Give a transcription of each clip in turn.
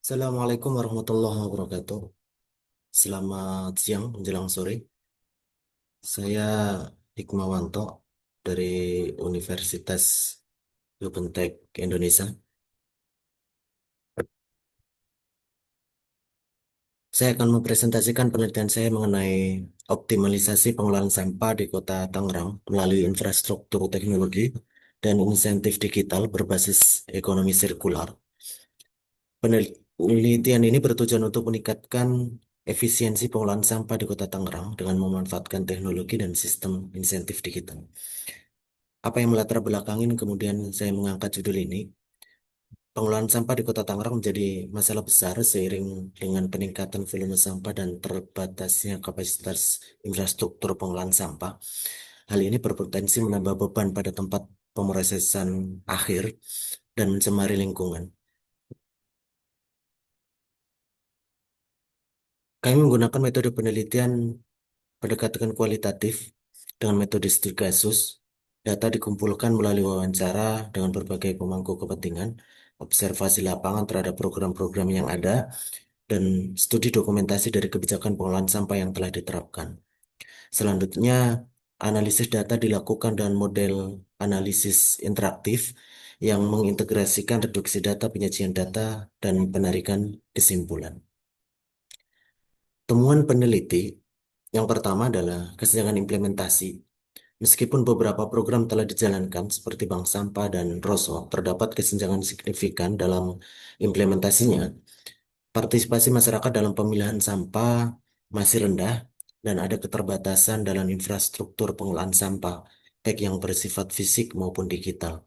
Assalamualaikum warahmatullahi wabarakatuh. Selamat siang menjelang sore. Saya Hikmawanto dari Universitas Yupentek Indonesia. Saya akan mempresentasikan penelitian saya mengenai optimalisasi pengelolaan sampah di Kota Tangerang melalui infrastruktur teknologi dan insentif digital berbasis ekonomi sirkular. Penelitian ini bertujuan untuk meningkatkan efisiensi pengelolaan sampah di Kota Tangerang dengan memanfaatkan teknologi dan sistem insentif digital. Apa yang melatar belakangin kemudian saya mengangkat judul ini? Pengelolaan sampah di Kota Tangerang menjadi masalah besar seiring dengan peningkatan volume sampah dan terbatasnya kapasitas infrastruktur pengelolaan sampah. Hal ini berpotensi menambah beban pada tempat pemrosesan akhir dan mencemari lingkungan. Kami menggunakan metode penelitian pendekatan kualitatif dengan metode studi kasus. Data dikumpulkan melalui wawancara dengan berbagai pemangku kepentingan, observasi lapangan terhadap program-program yang ada, dan studi dokumentasi dari kebijakan pengelolaan sampah yang telah diterapkan. Selanjutnya, analisis data dilakukan dengan model analisis interaktif yang mengintegrasikan reduksi data, penyajian data, dan penarikan kesimpulan. Temuan peneliti yang pertama adalah kesenjangan implementasi. Meskipun beberapa program telah dijalankan seperti Bank Sampah dan Roso, terdapat kesenjangan signifikan dalam implementasinya. Partisipasi masyarakat dalam pemilihan sampah masih rendah dan ada keterbatasan dalam infrastruktur pengelolaan sampah, baik yang bersifat fisik maupun digital.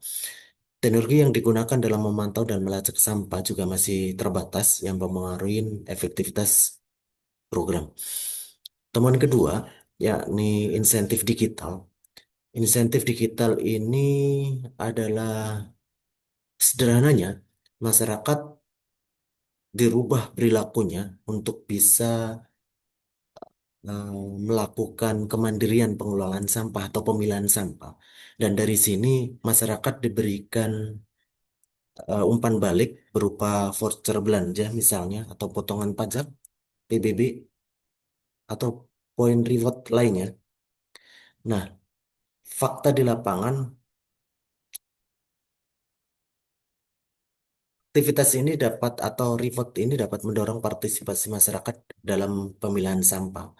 Teknologi yang digunakan dalam memantau dan melacak sampah juga masih terbatas yang mempengaruhi efektivitas program. Temuan kedua, yakni insentif digital. Insentif digital ini adalah sederhananya masyarakat dirubah perilakunya untuk bisa melakukan kemandirian pengelolaan sampah atau pemilahan sampah. Dan dari sini masyarakat diberikan umpan balik berupa voucher belanja misalnya atau potongan pajak, PBB atau poin reward lainnya. Nah, fakta di lapangan, aktivitas ini dapat atau reward ini dapat mendorong partisipasi masyarakat dalam pemilahan sampah.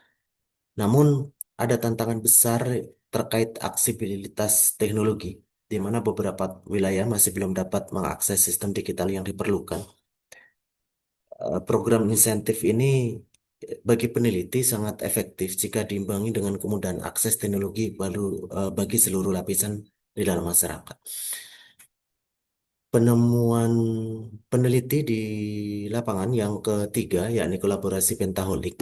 Namun, ada tantangan besar terkait aksesibilitas teknologi, di mana beberapa wilayah masih belum dapat mengakses sistem digital yang diperlukan. Program insentif ini bagi peneliti sangat efektif jika diimbangi dengan kemudahan akses teknologi bagi seluruh lapisan di dalam masyarakat. Penemuan peneliti di lapangan yang ketiga, yakni kolaborasi Pentaholik.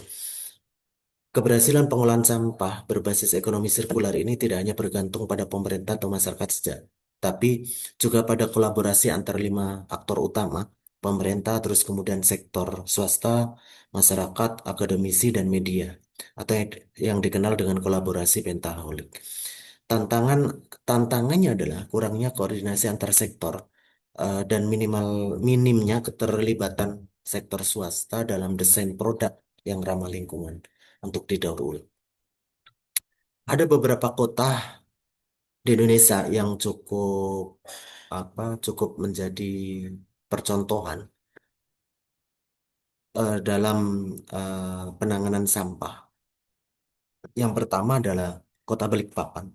Keberhasilan pengolahan sampah berbasis ekonomi sirkular ini tidak hanya bergantung pada pemerintah atau masyarakat saja, tapi juga pada kolaborasi antar lima aktor utama, pemerintah, terus kemudian sektor swasta, masyarakat, akademisi, dan media, atau yang dikenal dengan kolaborasi pentaholik. Tantangan tantangannya adalah kurangnya koordinasi antar sektor dan minimnya keterlibatan sektor swasta dalam desain produk yang ramah lingkungan untuk didaur ulang. Ada beberapa kota di Indonesia yang cukup menjadi percontohan dalam penanganan sampah. Yang pertama adalah Kota Balikpapan.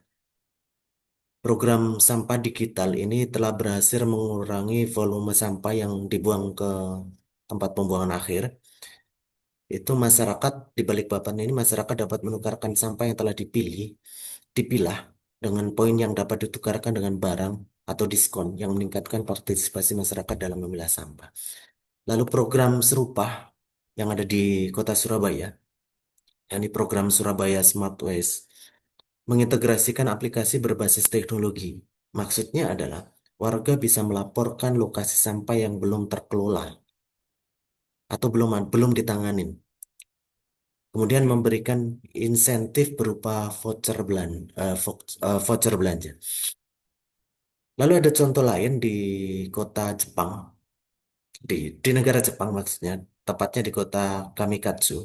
Program sampah digital ini telah berhasil mengurangi volume sampah yang dibuang ke tempat pembuangan akhir. Itu masyarakat di Balikpapan ini masyarakat dapat menukarkan sampah yang telah dipilah dengan poin yang dapat ditukarkan dengan barang atau diskon yang meningkatkan partisipasi masyarakat dalam memilah sampah. Lalu program serupa yang ada di Kota Surabaya, yakni program Surabaya Smart Waste, mengintegrasikan aplikasi berbasis teknologi. Maksudnya adalah warga bisa melaporkan lokasi sampah yang belum terkelola atau belum ditanganin. Kemudian memberikan insentif berupa voucher belanja. Lalu ada contoh lain di kota Jepang. di negara Jepang maksudnya, tepatnya di kota Kamikatsu.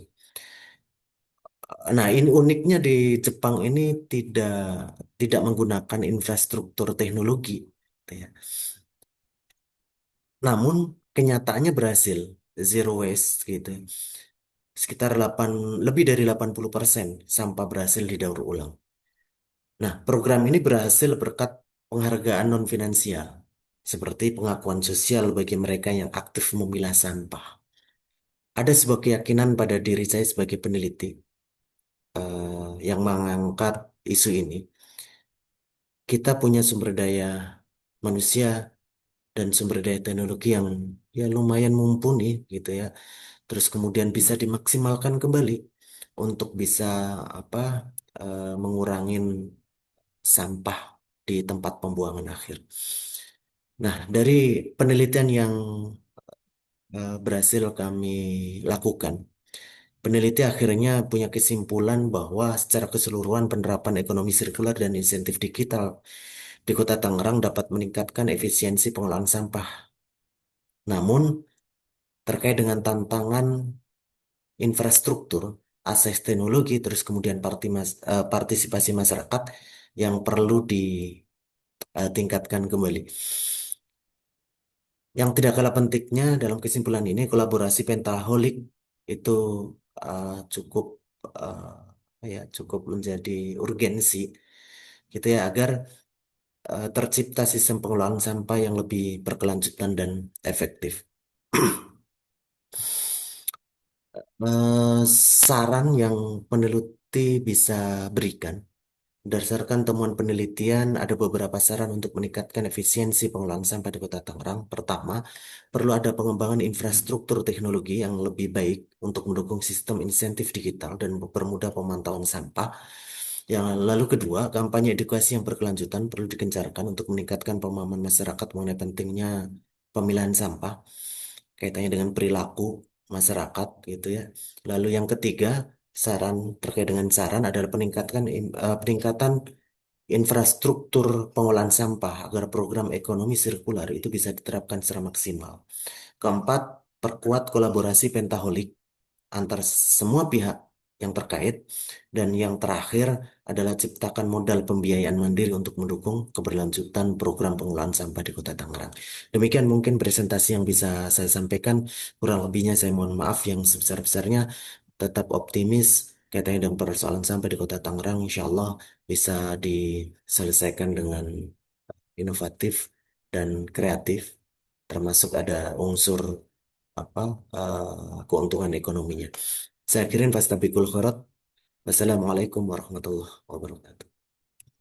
Nah, ini uniknya di Jepang ini tidak tidak menggunakan infrastruktur teknologi, gitu ya. Namun kenyataannya berhasil zero waste gitu. Sekitar 8 lebih dari 80% sampah berhasil didaur ulang. Nah, program ini berhasil berkat penghargaan non-finansial, seperti pengakuan sosial bagi mereka yang aktif memilah sampah. Ada sebuah keyakinan pada diri saya sebagai peneliti yang mengangkat isu ini. Kita punya sumber daya manusia dan sumber daya teknologi yang ya lumayan mumpuni gitu ya. Terus kemudian bisa dimaksimalkan kembali untuk bisa apa mengurangin sampah di tempat pembuangan akhir. Nah, dari penelitian yang berhasil kami lakukan, peneliti akhirnya punya kesimpulan bahwa secara keseluruhan penerapan ekonomi sirkular dan insentif digital di Kota Tangerang dapat meningkatkan efisiensi pengelolaan sampah. Namun, terkait dengan tantangan infrastruktur, akses teknologi, terus kemudian partisipasi masyarakat yang perlu ditingkatkan kembali. Yang tidak kalah pentingnya dalam kesimpulan ini, kolaborasi Pentaholik itu cukup cukup menjadi urgensi gitu ya agar tercipta sistem pengelolaan sampah yang lebih berkelanjutan dan efektif. Eh, Saran yang peneliti bisa berikan. Berdasarkan temuan penelitian, ada beberapa saran untuk meningkatkan efisiensi pengelolaan sampah di Kota Tangerang. Pertama, perlu ada pengembangan infrastruktur teknologi yang lebih baik untuk mendukung sistem insentif digital dan mempermudah pemantauan sampah. Yang lalu kedua, kampanye edukasi yang berkelanjutan perlu digencarkan untuk meningkatkan pemahaman masyarakat mengenai pentingnya pemilahan sampah, kaitannya dengan perilaku masyarakat gitu ya. Lalu yang ketiga, saran terkait dengan saran adalah peningkatan infrastruktur pengolahan sampah agar program ekonomi sirkular itu bisa diterapkan secara maksimal. Keempat, perkuat kolaborasi pentaholik antar semua pihak yang terkait. Dan yang terakhir adalah ciptakan modal pembiayaan mandiri untuk mendukung keberlanjutan program pengelolaan sampah di Kota Tangerang. Demikian mungkin presentasi yang bisa saya sampaikan. Kurang lebihnya saya mohon maaf yang sebesar-besarnya. Tetap optimis kaitannya dengan persoalan sampah di Kota Tangerang. Insya Allah bisa diselesaikan dengan inovatif dan kreatif, termasuk ada unsur apa keuntungan ekonominya. Saya akhirin fastabikul khairat. Wassalamualaikum warahmatullahi wabarakatuh.